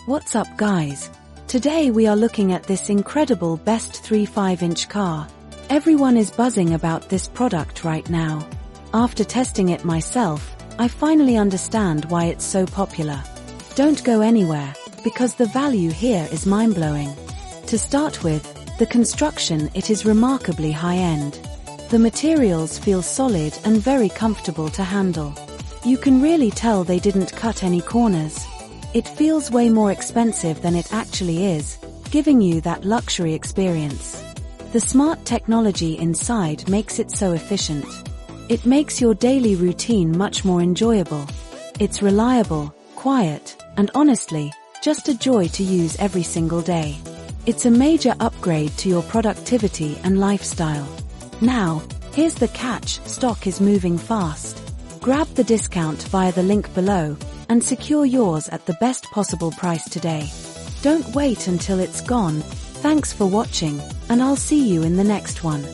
What's up guys? Today we are looking at this incredible Best 3 5-inch car. Everyone is buzzing about this product right now. After testing it myself, I finally understand why it's so popular. Don't go anywhere, because the value here is mind-blowing. To start with, the construction, it is remarkably high-end. The materials feel solid and very comfortable to handle. You can really tell they didn't cut any corners. It feels way more expensive than it actually is, giving you that luxury experience. The smart technology inside makes it so efficient. It makes your daily routine much more enjoyable. It's reliable, quiet, and honestly, just a joy to use every single day. It's a major upgrade to your productivity and lifestyle. Now, here's the catch: stock is moving fast. Grab the discount via the link below and secure yours at the best possible price today. Don't wait until it's gone. Thanks for watching, and I'll see you in the next one.